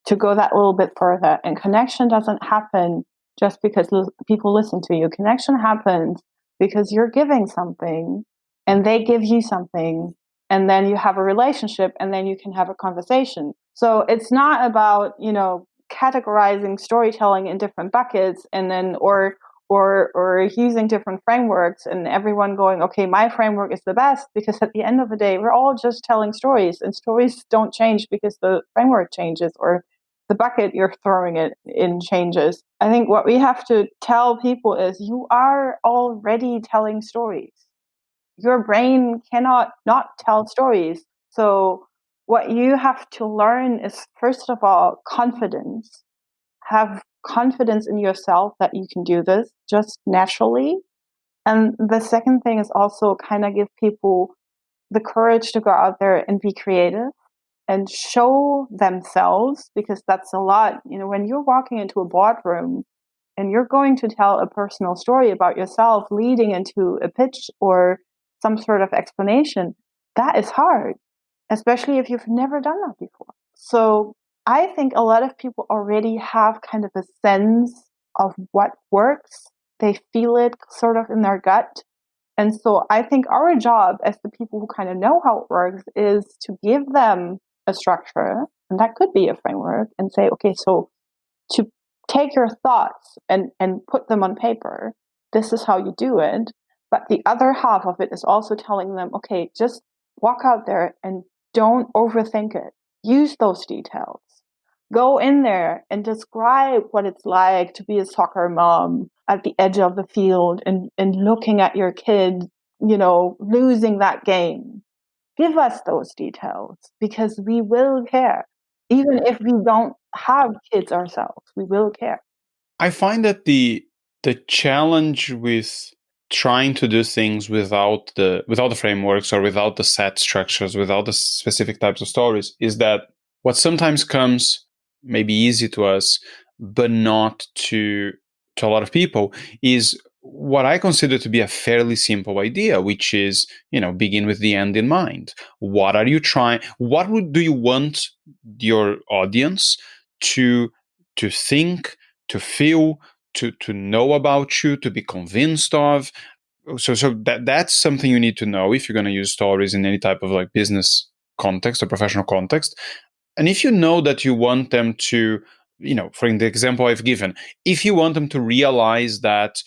to go that little bit further. And connection doesn't happen just because people listen to you. Connection happens because you're giving something and they give you something, and then you have a relationship, and then you can have a conversation. So it's not about, categorizing storytelling in different buckets, and then or using different frameworks, and everyone going, okay, my framework is the best, because at the end of the day, we're all just telling stories, and stories don't change because the framework changes or the bucket you're throwing it in changes. I think what we have to tell people is you are already telling stories. Your brain cannot not tell stories. So what you have to learn is, first of all, confidence. Have confidence in yourself that you can do this just naturally. And the second thing is also kind of give people the courage to go out there and be creative and show themselves, because that's a lot. When you're walking into a boardroom and you're going to tell a personal story about yourself leading into a pitch or some sort of explanation, that is hard, especially if you've never done that before. So I think a lot of people already have kind of a sense of what works. They feel it sort of in their gut. And so I think our job as the people who kind of know how it works is to give them a structure, and that could be a framework, and say, okay, so to take your thoughts and put them on paper, this is how you do it. But the other half of it is also telling them, okay, just walk out there and don't overthink it. Use those details. Go in there and describe what it's like to be a soccer mom at the edge of the field and looking at your kid, losing that game. Give us those details, because we will care. Even if we don't have kids ourselves, we will care. I find that the challenge with trying to do things without the frameworks or without the set structures, without the specific types of stories, is that what sometimes comes maybe easy to us, but not to a lot of people, is what I consider to be a fairly simple idea, which is, begin with the end in mind. What are you trying? Do you want your audience to think, to feel, to know about you, to be convinced of? So that's something you need to know if you're going to use stories in any type of like business context or professional context. And if you know that you want them to, for the example I've given, if you want them to realize that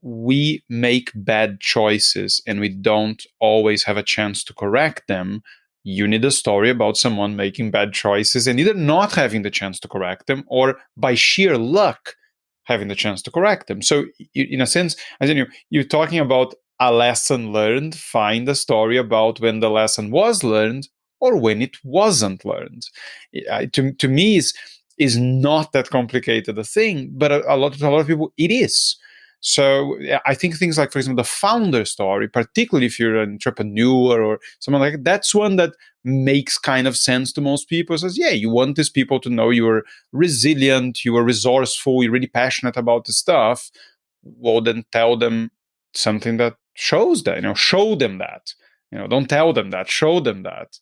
we make bad choices and we don't always have a chance to correct them, you need a story about someone making bad choices and either not having the chance to correct them or by sheer luck having the chance to correct them. So in a sense, as you're talking about a lesson learned, find a story about when the lesson was learned or when it wasn't learned. To me, is not that complicated a thing, but a lot of people, it is. So I think things like, for example, the founder story, particularly if you're an entrepreneur or someone like that, that's one that makes kind of sense to most people. Says, yeah, you want these people to know you're resilient, you are resourceful, you're really passionate about the stuff. Well, then tell them something that shows that, show them that. Don't tell them that, show them that.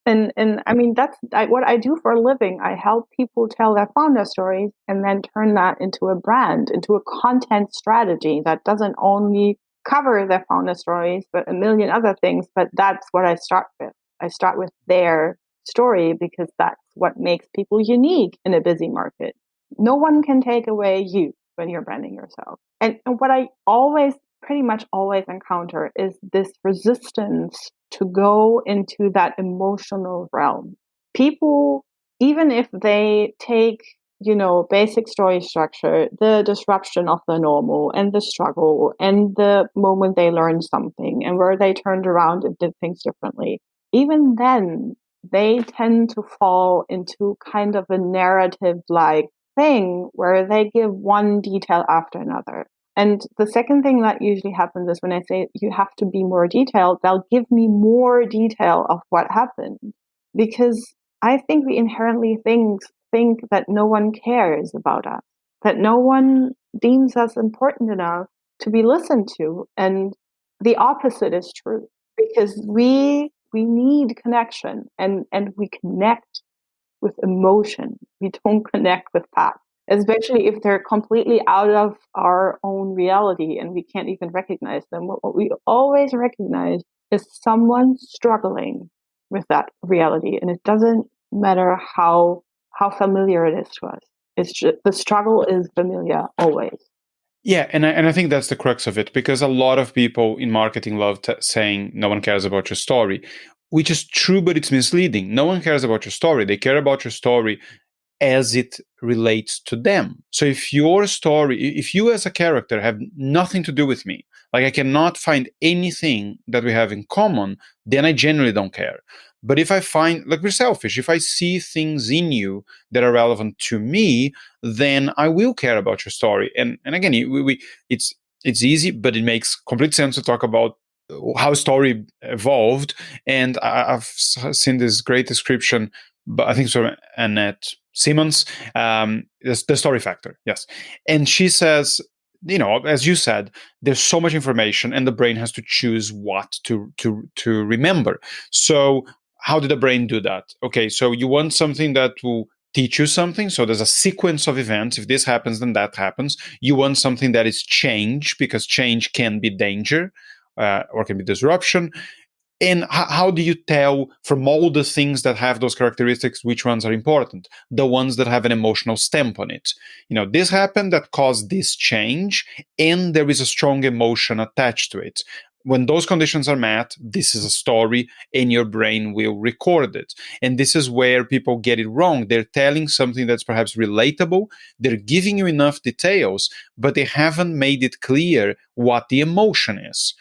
And I mean, that's what I do for a living. I help people tell their founder stories and then turn that into a brand, into a content strategy that doesn't only cover their founder stories, but a million other things. But that's what I start with. I start with their story because that's what makes people unique in a busy market. No one can take away you when you're branding yourself. And what I pretty much always encounter is this resistance to go into that emotional realm. People, even if they take, basic story structure, the disruption of the normal and the struggle and the moment they learned something and where they turned around and did things differently, even then they tend to fall into kind of a narrative-like thing where they give one detail after another. And the second thing that usually happens is when I say you have to be more detailed, they'll give me more detail of what happened. Because I think we inherently think that no one cares about us, that no one deems us important enough to be listened to. And the opposite is true, because we need connection, and we connect with emotion. We don't connect with facts, especially if they're completely out of our own reality and we can't even recognize them. What we always recognize is someone struggling with that reality, and it doesn't matter how familiar it is to us. It's just, the struggle is familiar always. Yeah, and I think that's the crux of it, because a lot of people in marketing love saying no one cares about your story, which is true, but it's misleading. No one cares about your story. They care about your story as it relates to them. So if your story, if you as a character have nothing to do with me, like I cannot find anything that we have in common, then I genuinely don't care. But if I find, like, we're selfish, if I see things in you that are relevant to me, then I will care about your story. And again, it's easy, but it makes complete sense to talk about how story evolved. And I've seen this great description, but I think it's from Annette Simmons, the story factor. Yes. And she says, as you said, there's so much information and the brain has to choose what to remember. So how did the brain do that? Okay, so you want something that will teach you something. So there's a sequence of events. If this happens, then that happens. You want something that is change, because change can be danger or can be disruption. And how do you tell from all the things that have those characteristics which ones are important? The ones that have an emotional stamp on it. This happened that caused this change, and there is a strong emotion attached to it. When those conditions are met, this is a story, and your brain will record it. And this is where people get it wrong. They're telling something that's perhaps relatable. They're giving you enough details, but they haven't made it clear what the emotion is.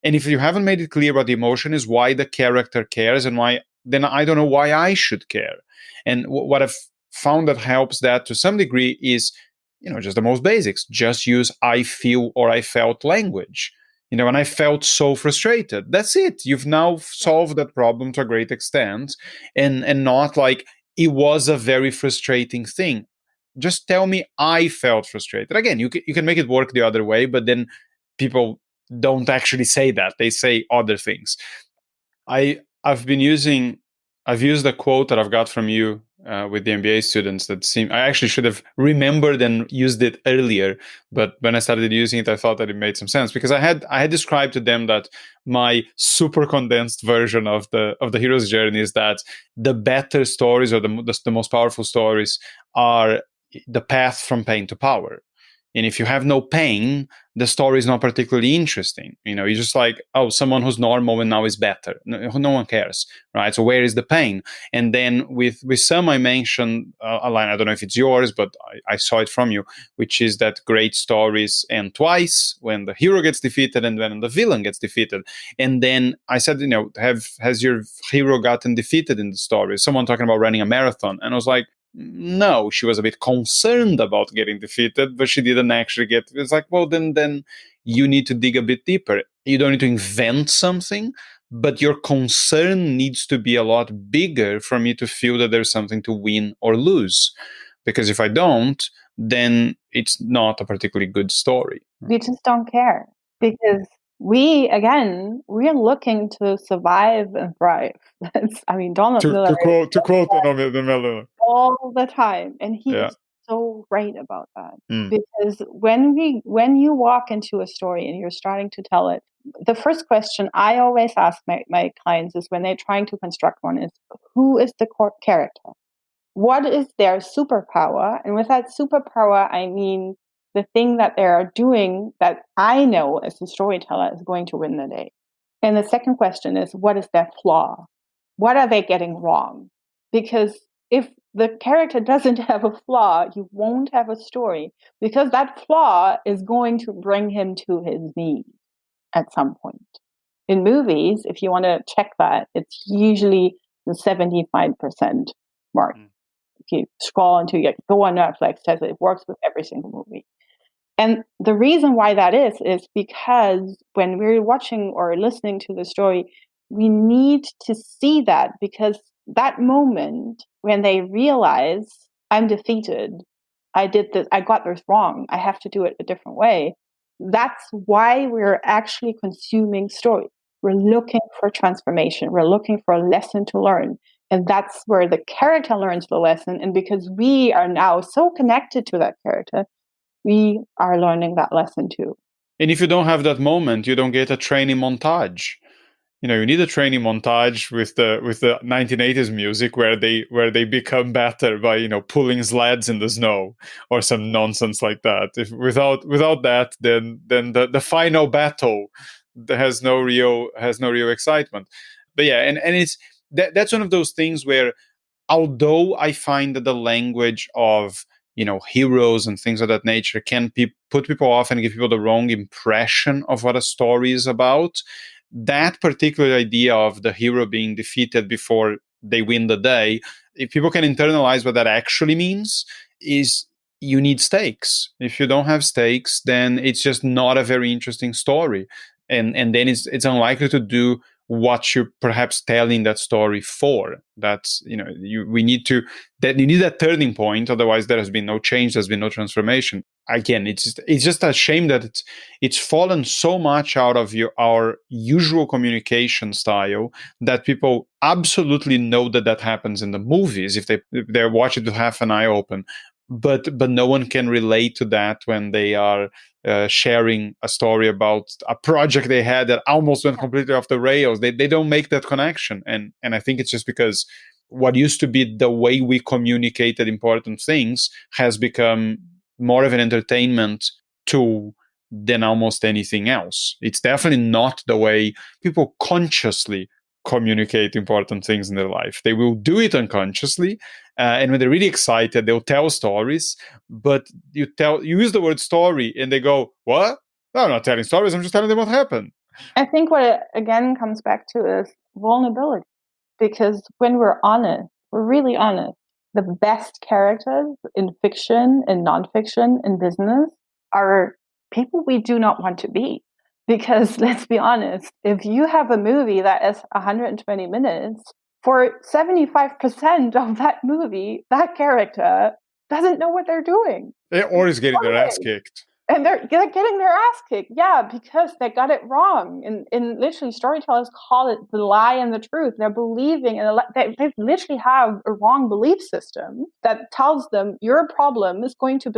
And if you haven't made it clear what the emotion is, why the character cares, and why, then I don't know why I should care. And what I've found that helps that to some degree is, just the most basics. Just use I feel or I felt language. And I felt so frustrated. That's it. You've now solved that problem to a great extent, and not like it was a very frustrating thing. Just tell me I felt frustrated. Again, you can make it work the other way, but then people don't actually say that. They say other things. I've used a quote that I've got from you with the MBA students that I actually should have remembered and used it earlier, but when I started using it, I thought that it made some sense, because I had described to them that my super condensed version of the hero's journey is that the better stories, or the most powerful stories, are the path from pain to power. And if you have no pain, the story is not particularly interesting. You're just like, oh, someone who's normal and now is better. No one cares, right? So where is the pain? And then with some, I mentioned a line, I don't know if it's yours, but I saw it from you, which is that great stories end twice, when the hero gets defeated and when the villain gets defeated. And then I said, has your hero gotten defeated in the story? Someone talking about running a marathon. And I was like, no, she was a bit concerned about getting defeated, but she didn't actually get. It's like, well, then you need to dig a bit deeper. You don't need to invent something, but your concern needs to be a lot bigger for me to feel that there's something to win or lose. Because if I don't, then it's not a particularly good story. We just don't care, because we're looking to survive and thrive. Donald Miller. To quote the Miller all the time, and he is so right about that. Because when you walk into a story and you're starting to tell it, the first question I always ask my clients is, when they're trying to construct one, is, who is the core character? What is their superpower? And with that superpower, I mean the thing that they are doing that I know as a storyteller is going to win the day. And the second question is, what is their flaw? What are they getting wrong? Because if the character doesn't have a flaw, you won't have a story, because that flaw is going to bring him to his knees at some point. In movies, if you want to check that, it's usually the 75% mark. If you scroll into go on Netflix, it works with every single movie. And the reason why that is because when we're watching or listening to the story, we need to see that, because that moment when they realize, I'm defeated, I did this, I got this wrong, I have to do it a different way. That's why we're actually consuming story. We're looking for transformation. We're looking for a lesson to learn. And that's where the character learns the lesson. And because we are now so connected to that character, we are learning that lesson too. And if you don't have that moment, you don't get a training montage. you need a training montage with the 1980s music where they become better by pulling sleds in the snow or some nonsense like that. If without that, then the final battle has no real excitement. But yeah, and it's that's one of those things where, although I find that the language of heroes and things of that nature can put people off and give people the wrong impression of what a story is about, that particular idea of the hero being defeated before they win the day, if people can internalize what that actually means, is you need stakes. If you don't have stakes, then it's just not a very interesting story, and then it's unlikely to do what you're perhaps telling that story for. That's we need to that you need that turning point. Otherwise, there has been no change. There's been no transformation. Again, it's just a shame that it's fallen so much out of our usual communication style that people absolutely know that happens in the movies if they're watching to have an eye open, but no one can relate to that when they are sharing a story about a project they had that almost went completely off the rails. They don't make that connection, and I think it's just because what used to be the way we communicated important things has become more of an entertainment tool than almost anything else. It's definitely not the way people consciously communicate important things in their life. They will do it unconsciously, and when they're really excited, they'll tell stories. But you use the word story, and they go, "What? No, I'm not telling stories. I'm just telling them what happened." I think what it again comes back to is vulnerability, because when we're honest, we're really honest. The best characters in fiction, in nonfiction, in business are people we do not want to be. Because let's be honest, if you have a movie that is 120 minutes, for 75% of that movie, that character doesn't know what they're doing. Or is getting their ass kicked. And they're getting their ass kicked, yeah, because they got it wrong. And literally, storytellers call it the lie and the truth. They're believing, and they literally have a wrong belief system that tells them your problem is going to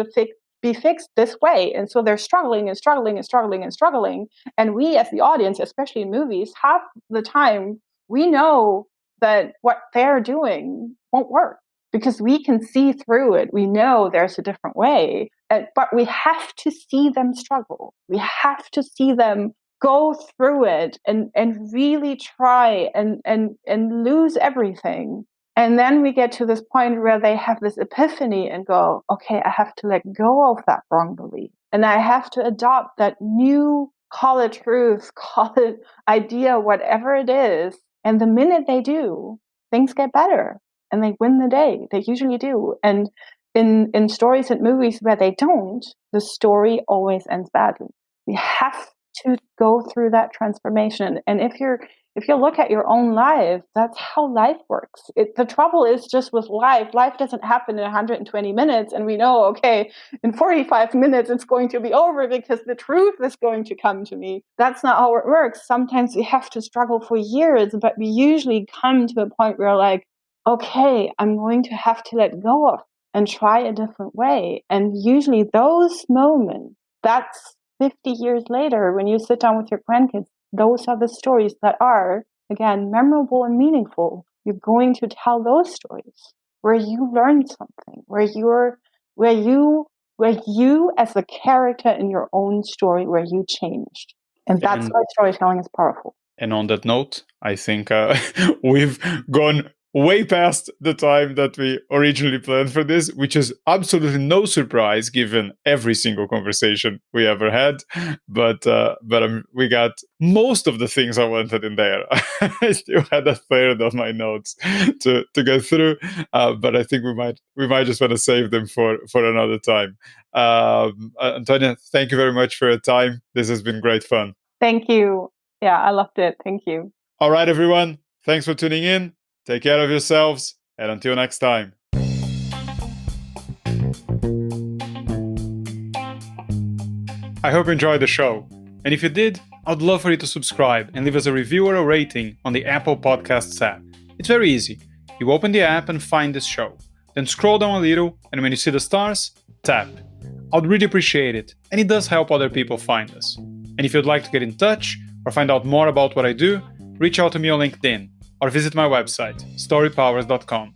be fixed this way. And so they're struggling and struggling and struggling and struggling. And we, as the audience, especially in movies, half the time we know that what they're doing won't work because we can see through it. We know there's a different way. But we have to see them struggle. We have to see them go through it and really try and lose everything. And then we get to this point where they have this epiphany and go, okay, I have to let go of that wrong belief. And I have to adopt that new, call it truth, call it idea, whatever it is. And the minute they do, things get better and they win the day. They usually do. And in stories and movies where they don't, the story always ends badly. We have to go through that transformation. And if you look at your own life, that's how life works. The trouble is just with life. Life doesn't happen in 120 minutes, and we know, okay, in 45 minutes it's going to be over because the truth is going to come to me. That's not how it works. Sometimes we have to struggle for years, but we usually come to a point where like, okay, I'm going to have to let go of and try a different way. And usually those moments, that's 50 years later, when you sit down with your grandkids, those are the stories that are, again, memorable and meaningful. You're going to tell those stories where you learned something, where you as a character in your own story, where you changed. And that's why storytelling is powerful. And on that note, I think we've gone way past the time that we originally planned for this, which is absolutely no surprise given every single conversation we ever had. But we got most of the things I wanted in there. I still had a third of my notes to go through, but I think we might just want to save them for another time. Antonia, thank you very much for your time. This has been great fun. Thank you. Yeah, I loved it. Thank you. All right, everyone. Thanks for tuning in. Take care of yourselves, and until next time. I hope you enjoyed the show. And if you did, I'd love for you to subscribe and leave us a review or a rating on the Apple Podcasts app. It's very easy. You open the app and find this show. Then scroll down a little, and when you see the stars, tap. I'd really appreciate it, and it does help other people find us. And if you'd like to get in touch or find out more about what I do, reach out to me on LinkedIn or visit my website, storypowers.com.